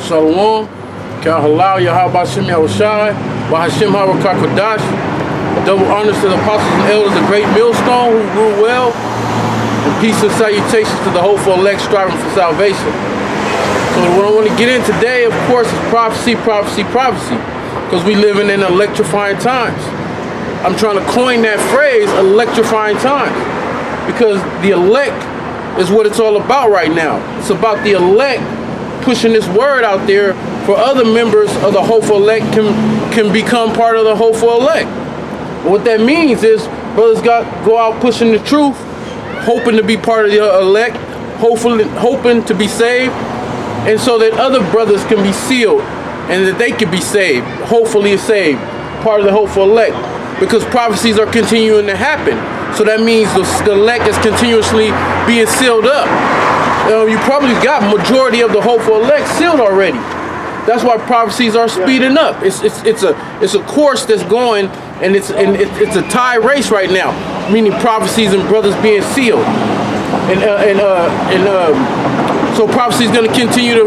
Shalom, Kal Halal, Yahweh Shem Yahushai, Bahashim Harakakadash. Double honors to the apostles and elders, the great millstone who rule well. And peace and salutations to the hopeful elect striving for salvation. So what I want to get in today, of course, is prophecy, prophecy, prophecy. Because we live in electrifying times. I'm trying to coin that phrase, electrifying times. Because the elect is what it's all about right now. It's about the elect pushing this word out there for other members of the hopeful elect can become part of the hopeful elect. What that means is brothers go out pushing the truth, hoping to be part of the elect, hoping to be saved, and so that other brothers can be sealed and that they can be saved, hopefully saved, part of the hopeful elect, because prophecies are continuing to happen. So that means the elect is continuously being sealed up. You probably got majority of the hopeful elect sealed already. That's why prophecies are speeding up. It's a course that's going, and it's a tie race right now, meaning prophecies and brothers being sealed, so prophecy is going to continue to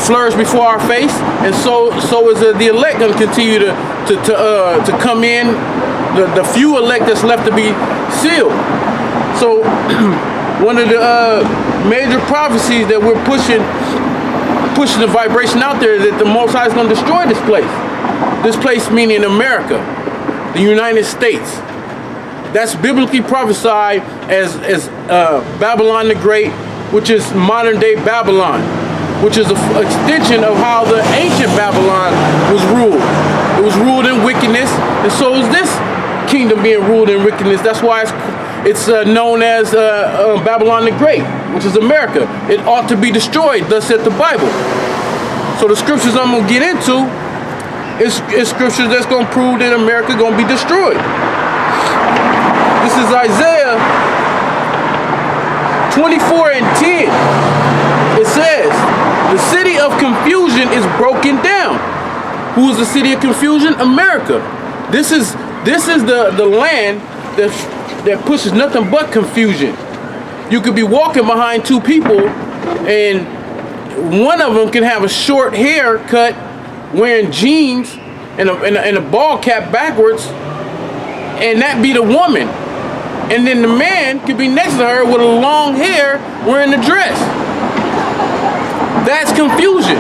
flourish before our face, and so is the elect going to continue to come in, the few elect that's left to be sealed. So one of the major prophecies that we're pushing the vibration out there is that the Most High is going to destroy this place. This place meaning America, the United States. That's biblically prophesied as Babylon the Great, which is modern day Babylon, which is an extension of how the ancient Babylon was ruled. It was ruled in wickedness, and so is this kingdom being ruled in wickedness. That's why it's known as Babylon the Great, which is America. It ought to be destroyed, thus said the Bible. So the scriptures I'm going to get into is scriptures that's going to prove that America is going to be destroyed. This is Isaiah 24:10. It says, the city of confusion is broken down. Who is the city of confusion? America. This is the land that pushes nothing but confusion. You could be walking behind two people, and one of them can have a short haircut, wearing jeans and a ball cap backwards, and that be the woman. And then the man could be next to her with a long hair, wearing a dress. That's confusion,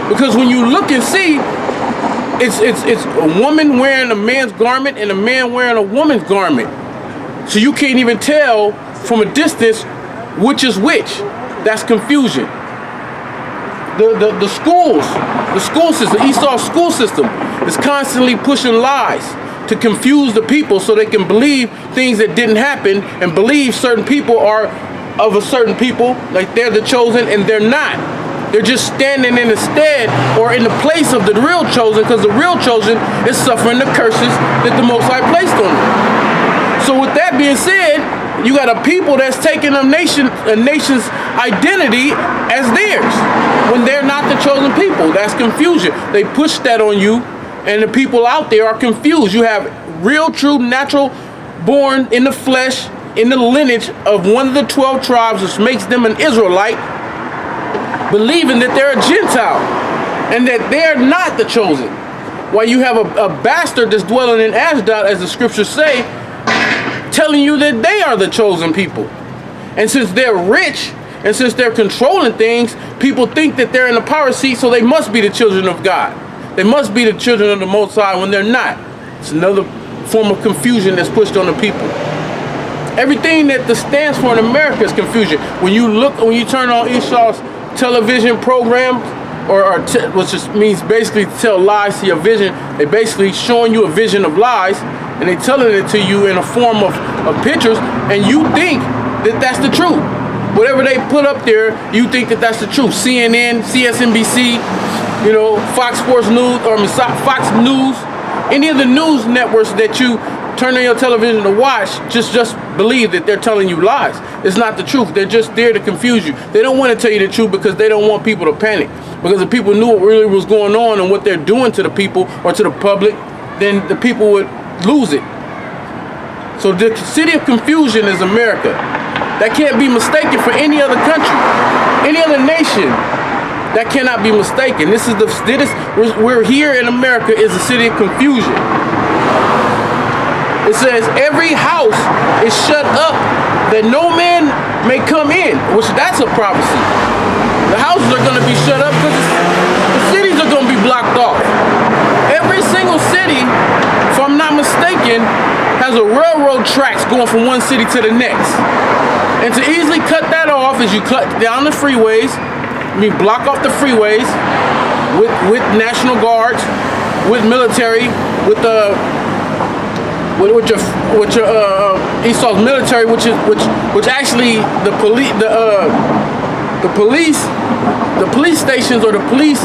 because when you look and see, it's a woman wearing a man's garment and a man wearing a woman's garment. So you can't even tell from a distance which is which. That's confusion. The school system, Esau's school system, is constantly pushing lies to confuse the people so they can believe things that didn't happen, and believe certain people are of a certain people, like they're the chosen, and they're not. They're just standing in the stead or in the place of the real chosen, because the real chosen is suffering the curses that the Most High placed on them. So with that being said, you got a people that's taking a nation's identity as theirs when they're not the chosen people. That's confusion. They push that on you, and the people out there are confused. You have real, true, natural, born in the flesh, in the lineage of one of the 12 tribes, which makes them an Israelite, believing that they're a Gentile and that they're not the chosen. While you have a bastard that's dwelling in Ashdod, as the scriptures say, telling you that they are the chosen people. And since they're rich, and since they're controlling things, people think that they're in the power seat, so they must be the children of God. They must be the children of the Most High when they're not. It's another form of confusion that's pushed on the people. Everything that stands for in America is confusion. When you turn on Esau's television programs, which just means basically to tell lies to your vision, they basically showing you a vision of lies, and they telling it to you in a form of pictures, and you think that that's the truth. Whatever they put up there, you think that that's the truth. CNN, CSNBC, Fox Sports News, or Fox News, any of the news networks that you turn on your television to watch, just believe that they're telling you lies. It's not the truth. They're just there to confuse you. They don't want to tell you the truth because they don't want people to panic. Because if people knew what really was going on and what they're doing to the people or to the public, then the people would lose it. So the city of confusion is America. That can't be mistaken for any other country, any other nation. That cannot be mistaken. We're here in America is a city of confusion. It says every house is shut up that no man may come in, which that's a prophecy. The houses are going to be shut up because the cities are going to be blocked off. Every single city, if I'm not mistaken, has a railroad tracks going from one city to the next. And to easily cut that off is you cut down the freeways, block off the freeways with National Guards, with military, with your Esau's military, which actually the police stations or the police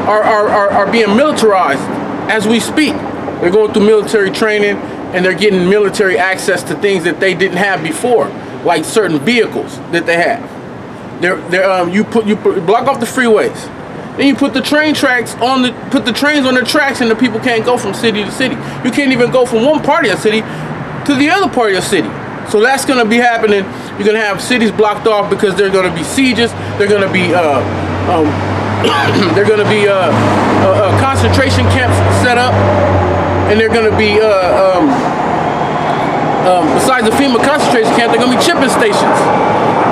are being militarized as we speak. They're going through military training and they're getting military access to things that they didn't have before, like certain vehicles that they have. You block off the freeways. Then you put the trains on the tracks, and the people can't go from city to city. You can't even go from one part of your city to the other part of your city. So that's going to be happening. You're going to have cities blocked off because they're going to be sieges. They're going to be concentration camps set up, and they're going to be besides the FEMA concentration camp, they're going to be chipping stations.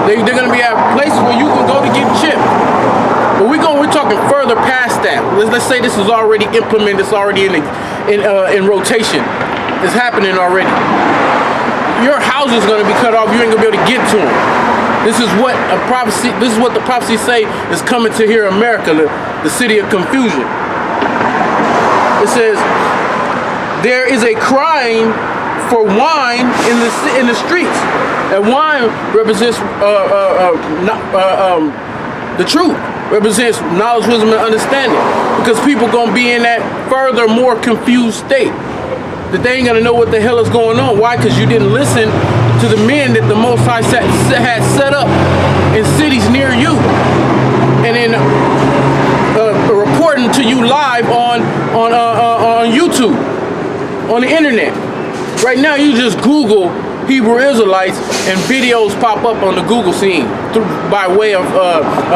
They're going to be at places where you can go to get chipped. But we're talking further past that. Let's say this is already implemented. It's already in rotation. It's happening already. Your house is going to be cut off. You ain't going to be able to get to them. This is what a prophecy. This is what the prophecies say is coming to here, America, the city of confusion. It says there is a crying for wine in the streets. And wine represents the truth. Represents knowledge, wisdom, and understanding. Because people gonna be in that further, more confused state. That they ain't gonna know what the hell is going on. Why? Because you didn't listen to the men that the Most High had set up in cities near you. And then reporting to you live on YouTube, on the internet. Right now, you just Google Hebrew Israelites and videos pop up on the Google scene by way of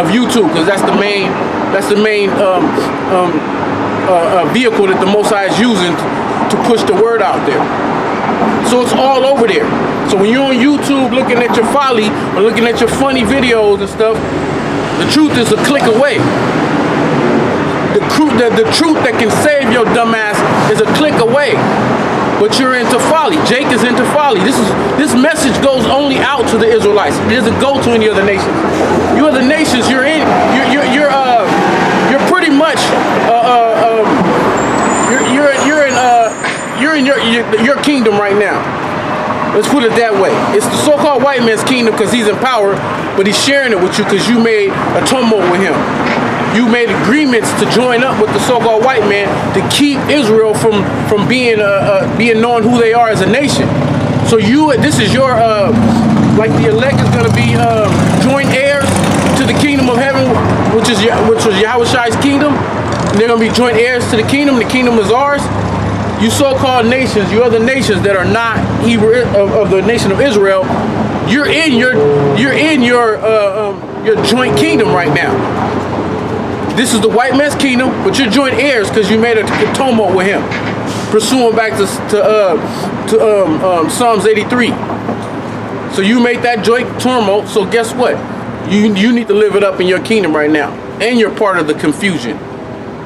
YouTube, because that's the main vehicle that the Most High is using to push the word out there. So it's all over there. So when you're on YouTube looking at your folly or looking at your funny videos and stuff, the truth is a click away. The truth that can save your dumb ass is a click away. But you're into folly. Jake is into folly. This message goes only out to the Israelites. It doesn't go to any other nations. You other nations, you're pretty much you're in your kingdom right now. Let's put it that way. It's the so-called white man's kingdom because he's in power, but he's sharing it with you because you made a tumult with him. You made agreements to join up with the so-called white man to keep Israel from being known who they are as a nation. So this is your like the elect is going to be joint heirs to the kingdom of heaven, which was Yahushai's kingdom. And they're going to be joint heirs to the kingdom. The kingdom is ours. You so-called nations, you other nations that are not Hebrew of the nation of Israel, you're in your joint kingdom right now. This is the white man's kingdom, but you're joint heirs because you made a tumult with him. Pursuing back to Psalms 83. So you made that joint tumult, so guess what? You need to live it up in your kingdom right now. And you're part of the confusion.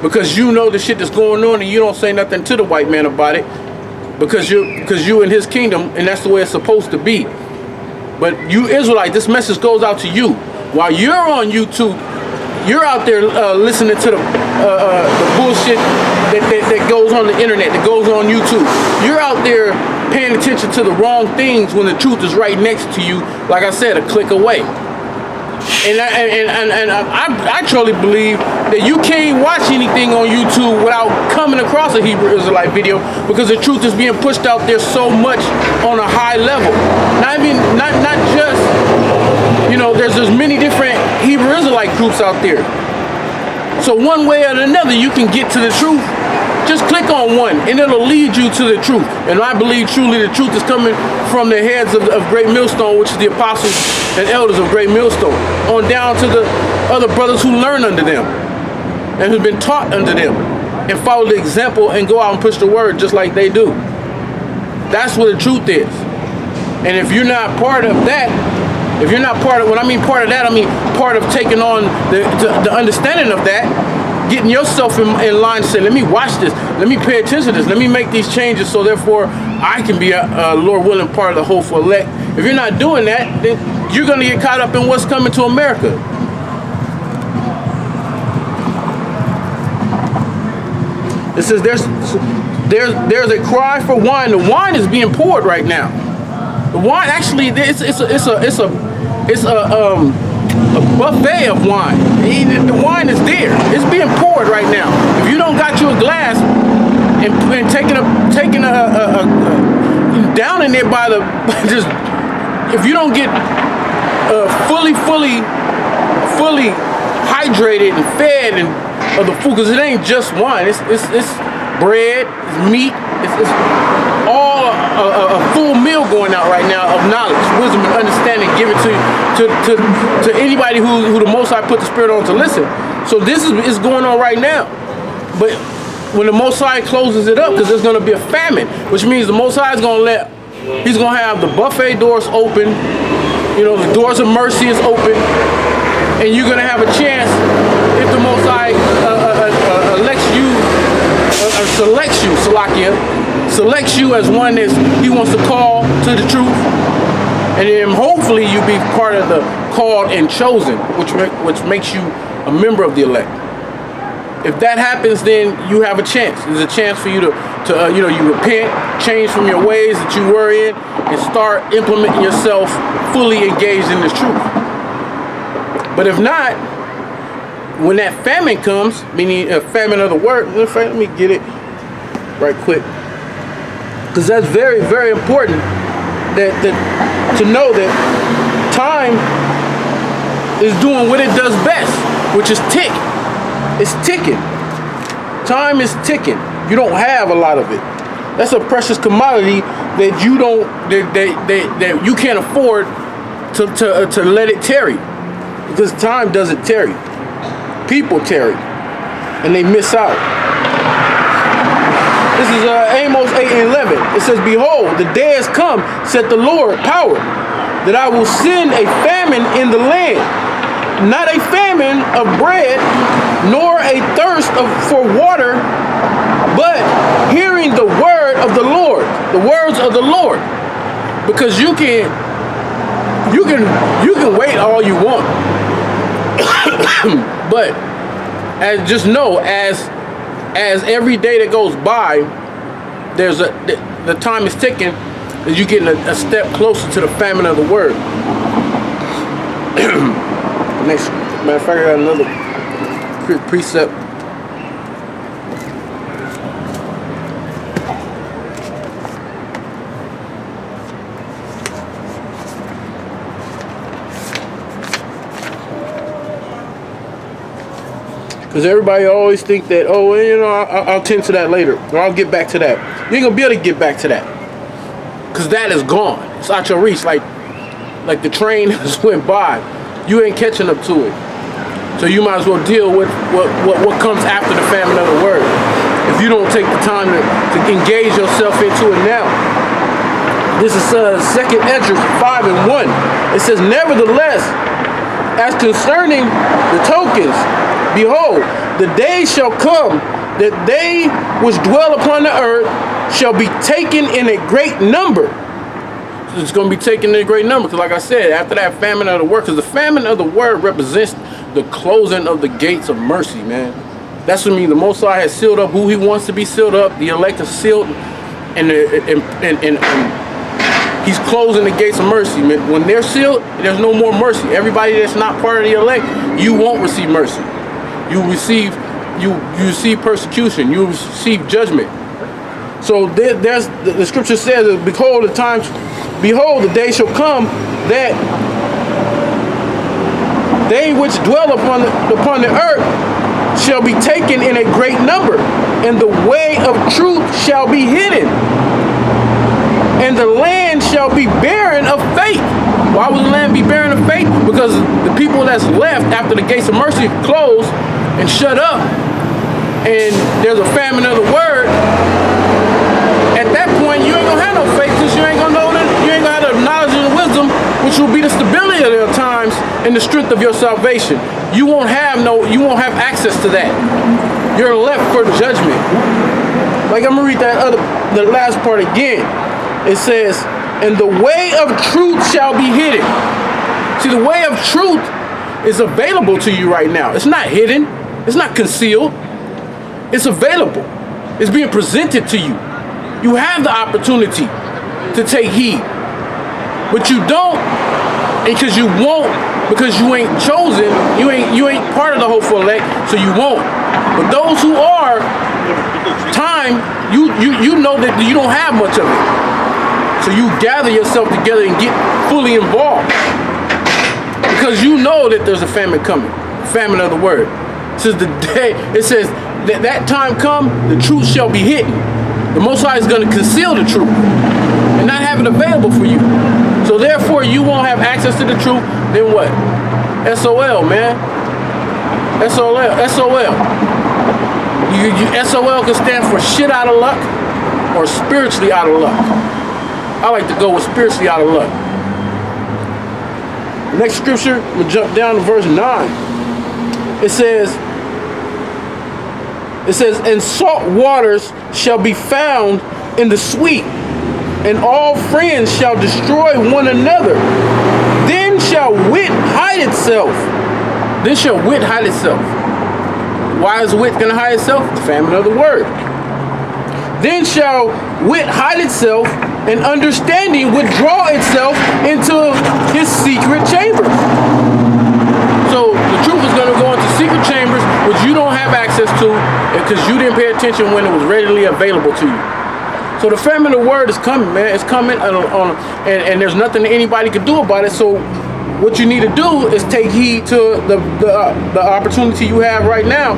Because you know the shit that's going on and you don't say nothing to the white man about it. Because you're in his kingdom and that's the way it's supposed to be. But you Israelite, this message goes out to you. While you're on YouTube, you're out there listening to the bullshit that goes on the internet, that goes on YouTube. You're out there paying attention to the wrong things when the truth is right next to you, like I said, a click away. And I truly believe that you can't watch anything on YouTube without coming across a Hebrew Israelite video, because the truth is being pushed out there so much on a high level. Not just, there's many different Hebrew Israelite groups out there. So one way or another, you can get to the truth. Just click on one, and it'll lead you to the truth. And I believe truly the truth is coming from the heads of Great Millstone, which is the apostles and elders of Great Millstone, on down to the other brothers who learn under them and who've been taught under them, and follow the example and go out and push the word just like they do. That's what the truth is. And if you're not part of that, if you're not part of, when I mean part of that, I mean part of taking on the understanding of that, getting yourself in line to say, let me watch this, let me pay attention to this, let me make these changes so therefore I can be a Lord willing part of the hopeful elect. If you're not doing that, then you're going to get caught up in what's coming to America. It says there's a cry for wine. The wine is being poured right now. The wine actually it's a buffet of wine. The wine is there. It's being poured right now. If you don't got you a glass and taking a down in there by the just, if you don't get fully hydrated and fed and of the food, because it ain't just wine. It's bread, it's meat, it's all a full meal going out right now of knowledge, wisdom, and understanding given to anybody who the Most High put the Spirit on to listen. So this is going on right now. But when the Most High closes it up, because there's going to be a famine, which means the Most High is going to He's going to have the buffet doors open. You know, the doors of mercy is open, and you're going to have a chance if the Most High elects you, or selects you, Salakia, selects you as one that He wants to call to the truth, and then hopefully you be part of the called and chosen, which makes you a member of the elect. If that happens, then you have a chance. There's a chance for you to you repent, change from your ways that you were in, and start implementing yourself fully engaged in this truth. But if not, when that famine comes, meaning a famine of the word, let me get it right quick, because that's very, very important that to know that time is doing what it does best, which is tick. It's ticking. Time is ticking. You don't have a lot of it. That's a precious commodity that you don't that you can't afford to let it tarry, because time doesn't tarry. People tarry, and they miss out. This is Amos 8:11. It says, "Behold, the day has come," said the Lord, power, "that I will send a famine in the land, not a famine of bread, nor a thirst for water, but hearing the word of the Lord," the words of the Lord. Because you can wait all you want, but just know as every day that goes by, the time is ticking, as you getting a step closer to the famine of the word. Next, matter of fact, I got another precept. Because everybody always think that, oh, you know, I'll tend to that later, or I'll get back to that. You ain't gonna be able to get back to that, because that is gone. It's out your reach, like the train just went by. You ain't catching up to it. So you might as well deal with what comes after the famine of the word, if you don't take the time to engage yourself into it now. This is 2 Esdras 5:1. It says, "Nevertheless, as concerning the tokens, behold, the day shall come that they which dwell upon the earth shall be taken in a great number." It's going to be taken in a great number, because like I said, after that famine of the word, because the famine of the word represents the closing of the gates of mercy, man. That's what I mean. The Most High has sealed up who He wants to be sealed up. The elect is sealed, and He's closing the gates of mercy. Man. When they're sealed, there's no more mercy. Everybody that's not part of the elect, you won't receive mercy. You receive persecution. You receive judgment. So there's the scripture says, "Behold, the day shall come that they which dwell upon the earth shall be taken in a great number, and the way of truth shall be hidden." and the land shall be barren of faith. Why would the land be barren of faith? Because the people that's left after the gates of mercy close and shut up, and there's a famine of the word, at that point you ain't gonna have no faith, because you ain't gonna know that, you ain't gonna have the knowledge and the wisdom, which will be the stability of their times and the strength of your salvation. You won't have access to that. You're left for judgment. Like, I'm gonna read the last part again. It says, and the way of truth shall be hidden. See, the way of truth is available to you right now. It's not hidden. It's not concealed. It's available. It's being presented to you. You have the opportunity to take heed, but you don't, because you won't, because you ain't chosen. You ain't part of the hopeful elect, so you won't. But those who are, time, you know that you don't have much of it. So you gather yourself together and get fully involved, because you know that there's a famine coming, famine of the word. Since the day it says that time come, the truth shall be hidden. The Most High is going to conceal the truth and not have it available for you. So therefore, you won't have access to the truth. Then what? SOL, man. SOL. SOL can stand for shit out of luck or spiritually out of luck. I like to go with spiritually out of luck. The next scripture, I'm going to jump down to verse 9. It says, and salt waters shall be found in the sweet, and all friends shall destroy one another. Then shall wit hide itself. Why is wit going to hide itself? The famine of the word. Then shall wit hide itself, and understanding withdraw itself into his secret chambers. So the truth is going to go into secret chambers, which you don't have access to, because you didn't pay attention when it was readily available to you. So the famine of the word is coming, man. It's coming, and there's nothing that anybody can do about it. So what you need to do is take heed to the opportunity you have right now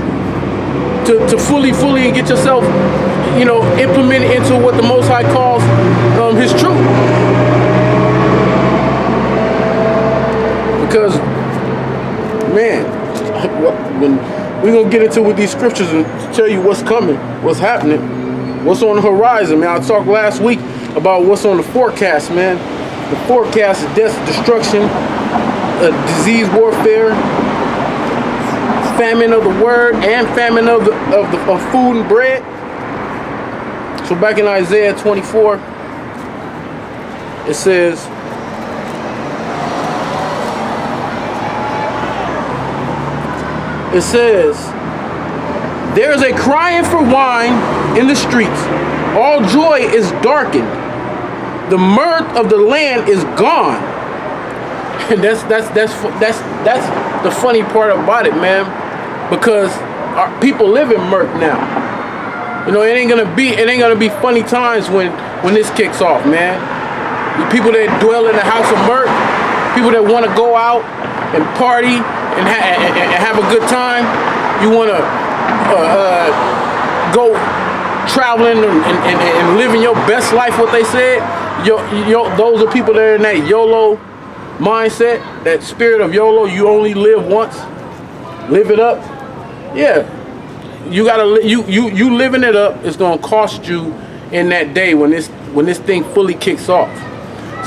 to fully and get yourself, implemented into what the Most High calls his truth. Because, man, when we're going to get into with these scriptures and tell you what's coming, what's happening, what's on the horizon, man. I talked last week about what's on the forecast, man. The forecast is death, destruction, disease warfare, famine of the word, and famine of food and bread. So back in Isaiah 24, it says, there is a crying for wine in the streets. All joy is darkened. The mirth of the land is gone. And that's the funny part about it, man. Because our people live in mirth now. It ain't gonna be funny times when this kicks off, man. The people that dwell in the house of mirth, people that want to go out and party and have a good time. You want to go traveling and living your best life, what they said. Those are people that are in that YOLO mindset, that spirit of YOLO. You only live once. Live it up. Yeah, you gotta you living it up. It's gonna cost you in that day when this thing fully kicks off.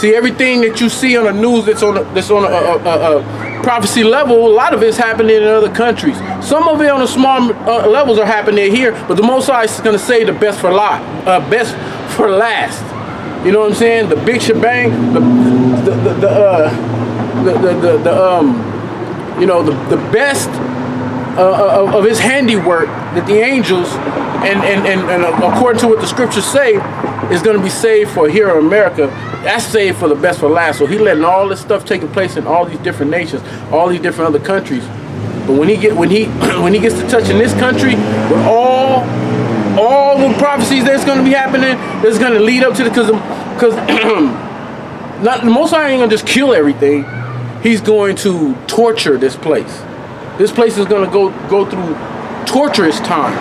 See, everything that you see on the news that's on a prophecy level, a lot of it's happening in other countries. Some of it on the small levels are happening here, but the Most High is going to say the best for last. You know what I'm saying? The big shebang, the best of his handiwork that the angels and according to what the scriptures say is going to be saved for here in America. That's saved for the best for last. So he letting all this stuff taking place in all these different nations, all these different other countries. But when he gets to touching this country with all the prophecies that's going to be happening, that's going to lead up to the because not the Most High ain't gonna just kill everything. He's going to torture this place. This place is going to go through torturous times.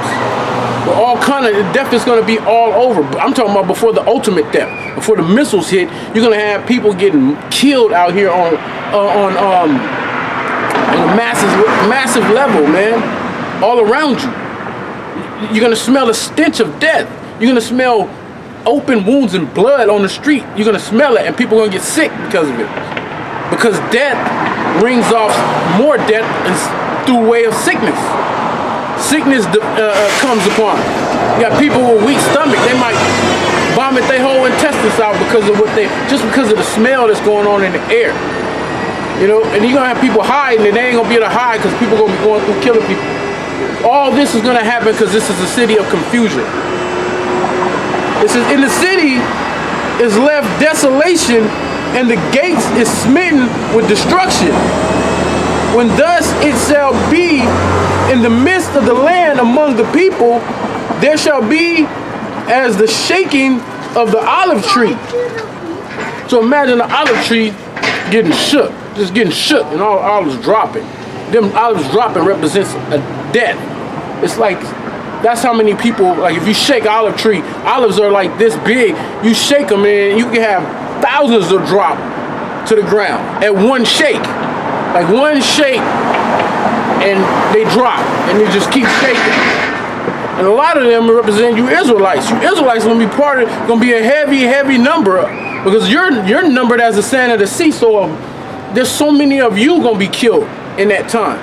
All kind of death is going to be all over. I'm talking about before the ultimate death. before the missiles hit, you're gonna have people getting killed out here on a massive level, man, all around you. You're gonna smell the stench of death. You're gonna smell open wounds and blood on the street. You're gonna smell it, and people are gonna get sick because of it. Because death brings off more death through way of sickness. Sickness comes upon. You got people with weak stomach. They might vomit their whole intestines out because of just because of the smell that's going on in the air. You know, and you're gonna have people hiding, and they ain't gonna be able to hide because people gonna be going through killing people. All this is gonna happen because this is a city of confusion. It says, in the city is left desolation, and the gates is smitten with destruction. When thus it shall be in the midst of the land among the people, there shall be as the shaking of the olive tree. So imagine the olive tree getting shook, just getting shook, and all olives dropping. Them olives dropping represents a death. It's like, that's how many people, like if you shake olive tree, olives are like this big, you shake them and you can have thousands of drop to the ground at one shake. Like one shake and they drop and they just keep shaking. And a lot of them represent you Israelites. You Israelites gonna be gonna be a heavy number because you're numbered as the sand of the sea. So there's so many of you gonna be killed in that time.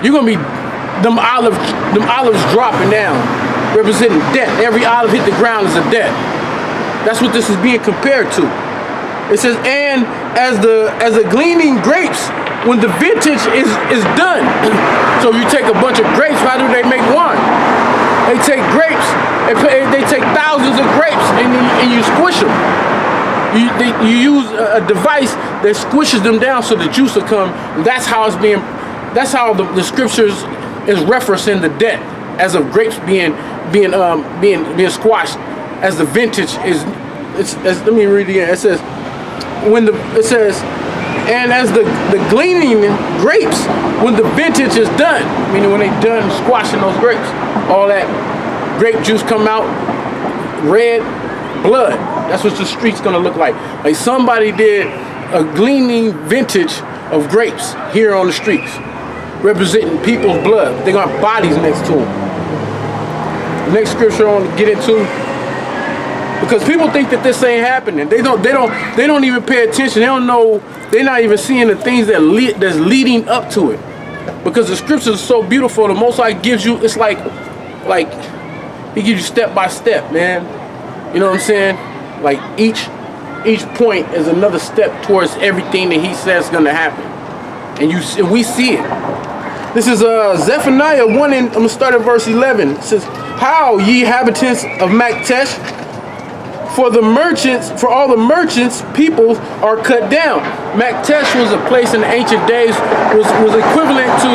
You're gonna be them olives dropping down, representing death. Every olive hit the ground is a death. That's what this is being compared to. It says, and as the gleaning grapes, when the vintage is done. So you take a bunch of grapes. How do they make wine? They take grapes. They take thousands of grapes and you squish them. You use a device that squishes them down so the juice will come. And that's how it's being. That's how the scriptures is referencing the death as of grapes being squashed, as the vintage is. Let me read it again. It says, and as the gleaning grapes, when the vintage is done, meaning when they done squashing those grapes, all that grape juice come out, red blood. That's what the street's gonna look like. Like somebody did a gleaning vintage of grapes here on the streets, representing people's blood. They got bodies next to them. The next scripture I want to get into, because people think that this ain't happening. They don't even pay attention. They don't know. They're not even seeing the things that's leading up to it. Because the scriptures are so beautiful. The Most High gives you. It's like He gives you step by step, man. You know what I'm saying? Like each point is another step towards everything that He says is gonna happen, and we see it. This is Zephaniah 1, and I'm gonna start at verse 11. It says, "How ye inhabitants of Maktesh, for all the merchants, peoples are cut down." Maktesh was a place in the ancient days, was equivalent to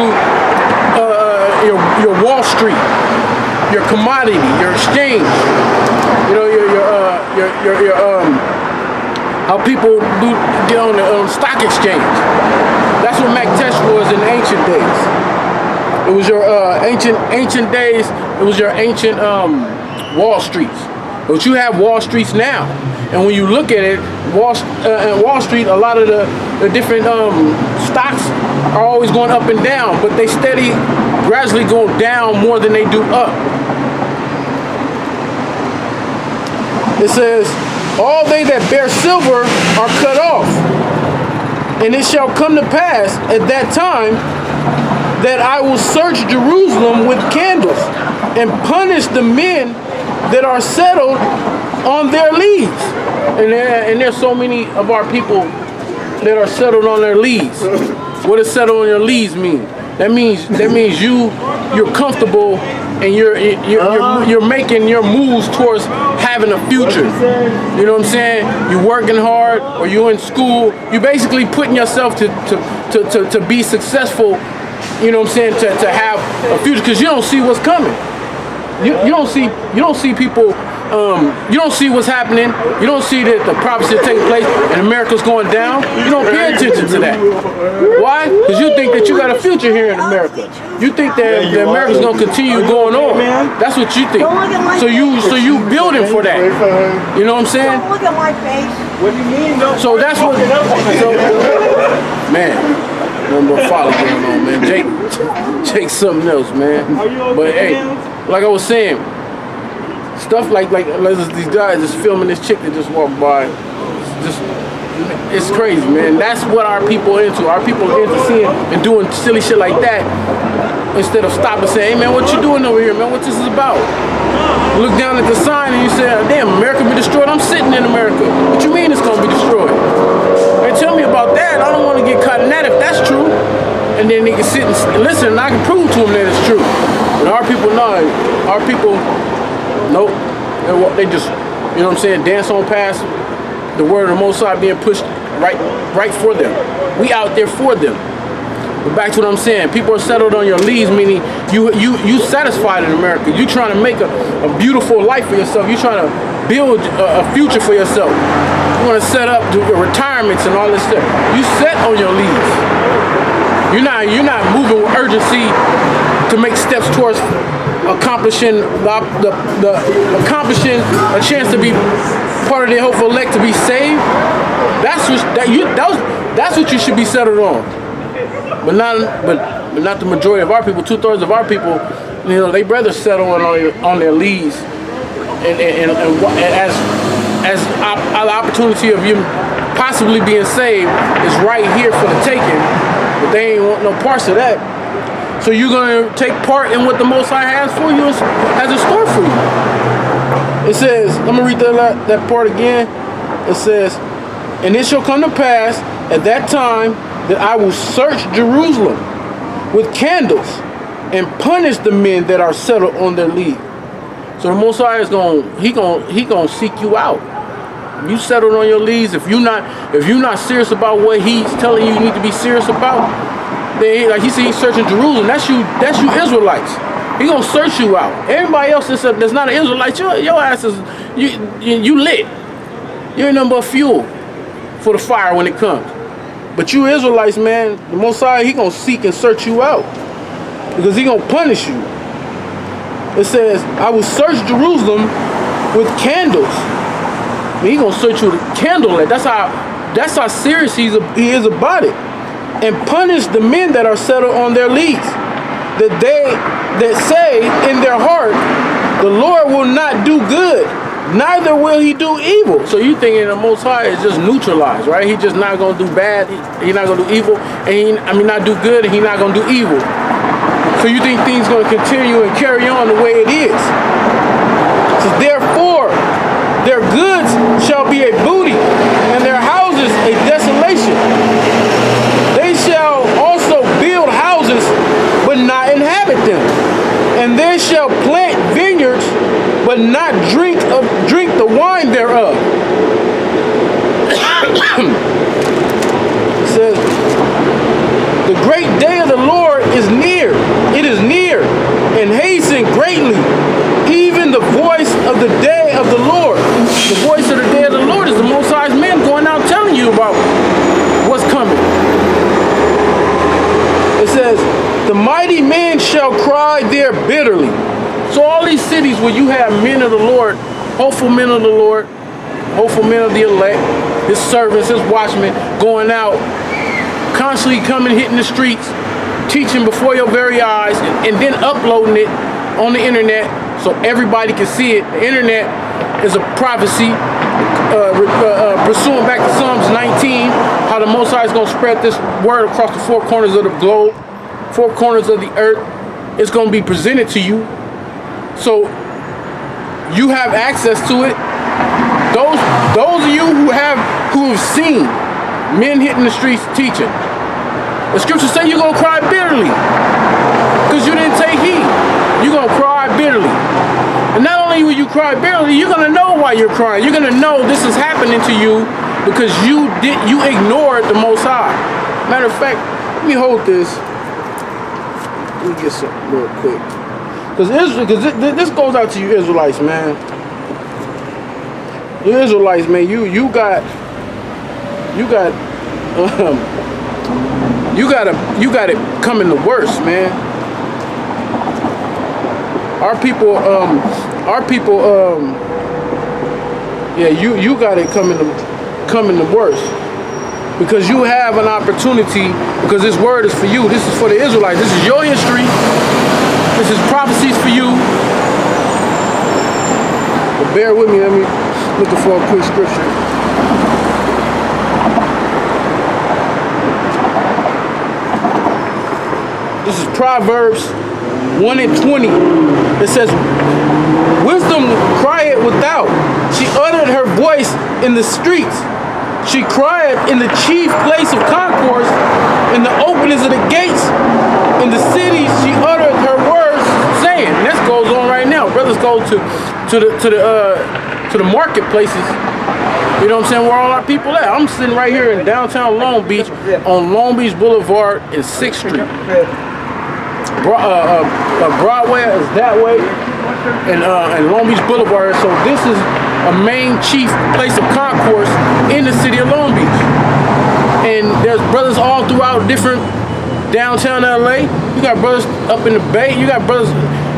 your Wall Street, your commodity, your exchange. You know, your how people get on the stock exchange. That's what Maktesh was in ancient days. It was your ancient days. It was your ancient Wall Streets. But you have Wall Streets now, and when you look at it, Wall Street, a lot of the different stocks are always going up and down, but they gradually go down more than they do up. It says, "All they that bear silver are cut off, and it shall come to pass at that time that I will search Jerusalem with candles and punish the men that are settled on their leads." And there's so many of our people that are settled on their leads. What does settled on your leads mean? That means you're comfortable and you're making your moves towards having a future. You know what I'm saying? You're working hard, or you're in school. You're basically putting yourself to be successful. You know what I'm saying? To have a future, because you don't see what's coming. You don't see people You don't see what's happening. You don't see that the prophecy is taking place and America's going down. You don't pay attention to that. Why? Because you think that you got a future here in America. You think that America's going to continue going on. That's what you think. So you building for that. You know what I'm saying? Don't look at my face. What do you mean? No. So that's what. Man, no more follow going on, man. Jake's something else, man. But hey, like I was saying, stuff like these guys just filming this chick that just walked by. It's crazy, man. That's what our people are into. Our people are into seeing and doing silly shit like that instead of stopping and saying, hey man, what you doing over here, man? What this is about? Look down at the sign and you say, damn, America be destroyed. I'm sitting in America. What you mean it's gonna be destroyed? Hey, tell me about that. I don't want to get caught in that if that's true. And then they can sit and listen and I can prove to them that it's true. But our people, no. Our people, nope. They just, you know what I'm saying, dance on past the word of the Most High being pushed right for them. We out there for them. But back to what I'm saying, people are settled on your leads, meaning you satisfied in America. You trying to make a beautiful life for yourself. You trying to build a future for yourself. You want to set up your retirements and all this stuff. You set on your leads. You're not moving with urgency to make steps towards accomplishing accomplishing a chance to be part of their hopeful elect to be saved. That's what you should be settled on. But not the majority of our people. 2/3 of our people, you know, they rather settle on their leads and as the opportunity of you possibly being saved is right here for the taking, but they ain't want no parts of that. So you're gonna take part in what the Most High has for you, has in store for you. It says, I'm gonna read that part again. It says, and it shall come to pass at that time that I will search Jerusalem with candles and punish the men that are settled on their lead. So the Most High is gonna seek you out. If you settled on your leads, if you're not serious about what He's telling you need to be serious about, then like He said, He's searching Jerusalem. That's you Israelites. He gonna search you out. Everybody else that's not an Israelite, your ass is you lit. You ain't nothing but fuel for the fire when it comes. But you Israelites, man, the Most High, He gonna seek and search you out because He gonna punish you. It says, I will search Jerusalem with candles. He gonna search you with a candlelit. That's how serious he is about it. And punish the men that are settled on their leads, that say in their heart, the Lord will not do good, neither will He do evil. So you thinking the Most High is just neutralized, right? He just not gonna do bad, He not gonna do evil, and not do good, and He not gonna do evil. So you think things gonna continue and carry on the way it is. So therefore, their goods shall be a booty, and their houses a desolation. They shall also build houses, but not inhabit them. And they shall plant vineyards, but not drink the wine thereof. It says, the great day of the Lord is near. It is near, and hasten greatly. Even the voice of the day of the Lord. The voice of the day of the Lord is the Most High's men going out telling you about what's coming. It says, the mighty men shall cry there bitterly. So all these cities where you have men of the Lord, hopeful men of the Lord, hopeful men of the elect, His servants, His watchmen, going out, constantly coming, hitting the streets, teaching before your very eyes, and then uploading it on the internet so everybody can see it. The internet is a prophecy, pursuing back to Psalms 19, how the Most High is going to spread this word across the four corners of the globe, four corners of the earth. It's going to be presented to you, so you have access to it. Those of you who have seen men hitting the streets teaching, the scriptures say you're going to cry bitterly because you didn't take heed. You're going to cry bitterly. And not only will you cry bitterly, you're going to know why you're crying. You're going to know this is happening to you because you ignored the Most High. Matter of fact, let me hold this. Let me get something real quick. Because this goes out to you Israelites, man. The Israelites, man, you got it coming the worst, man. Our people, yeah, you got it coming the worst, because you have an opportunity, because this word is for you. This is for the Israelites. This is your history. This is prophecies for you. But bear with me. Let me looking for a quick scripture. This is Proverbs 1:20. It says, wisdom crieth without. She uttered her voice in the streets. She cried in the chief place of concourse, in the openings of the gates. In the cities she uttered her words, saying. And this goes on right now. Brothers go to the marketplaces. You know what I'm saying? Where all our people at. I'm sitting right here in downtown Long Beach, on Long Beach Boulevard and 6th Street. Broadway is that way, and Long Beach Boulevard. So this is a main chief place of concourse in the city of Long Beach. And there's brothers all throughout different downtown LA. You got brothers up in the Bay. You got brothers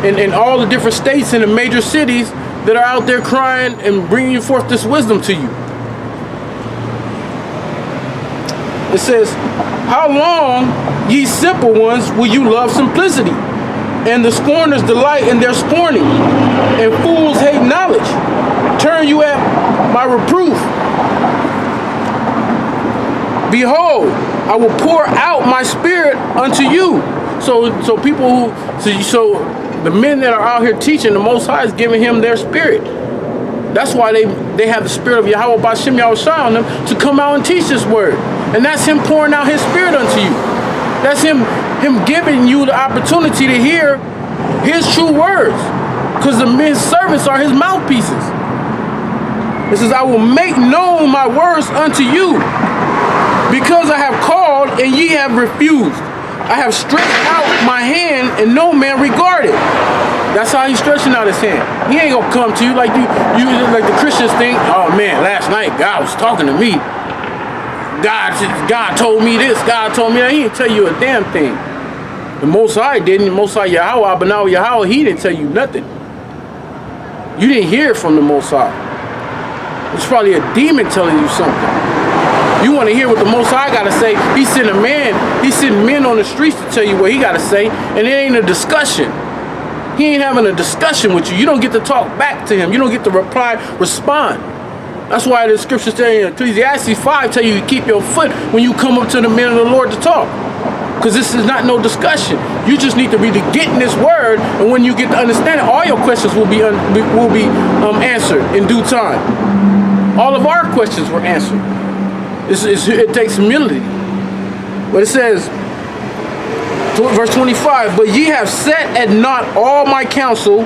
in all the different states in the major cities that are out there crying and bringing forth this wisdom to you. It says, how long, ye simple ones, will you love simplicity? And the scorners delight in their scorning, and fools hate knowledge. Turn you at my reproof. Behold, I will pour out my spirit unto you. So people who, so the men that are out here teaching, the Most High is giving him their spirit. That's why they have the spirit of Yahweh B'Shem Yahushua on them to come out and teach this word. And that's him pouring out his spirit unto you. That's him giving you the opportunity to hear his true words. Because the men's servants are his mouthpieces. It says, I will make known my words unto you, because I have called and ye have refused. I have stretched out my hand and no man regarded. That's how he's stretching out his hand. He ain't gonna come to you like you like the Christians think, oh man, last night God was talking to me. God told me this, God told me that. He didn't tell you a damn thing. The Most High didn't. The Most High Yahweh, but now Yahweh, he didn't tell you nothing. You didn't hear it from the Most High. It's probably a demon telling you something. You want to hear what the Most High got to say. He's sending men on the streets to tell you what he got to say, and it ain't a discussion. He ain't having a discussion with you. You don't get to talk back to him. You don't get to respond. That's why the scriptures tell you in Ecclesiastes 5 tell you to keep your foot when you come up to the men of the Lord to talk. Because this is not no discussion. You just need to be getting this word, and when you get to understand it, all your questions will be answered in due time. All of our questions were answered. It takes humility. But it says, verse 25, but ye have set at naught all my counsel.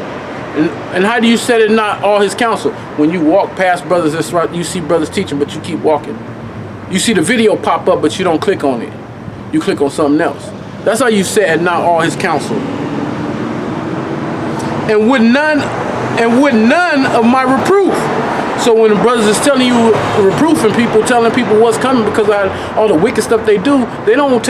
And how do you set at naught all his counsel? When you walk past brothers, that's right, you see brothers teaching, but you keep walking. You see the video pop up, but you don't click on it. You click on something else. That's how you set at naught all his counsel. And would none of my reproof. So when the brothers is telling you, reproofing people, telling people what's coming because of all the wicked stuff they do, they don't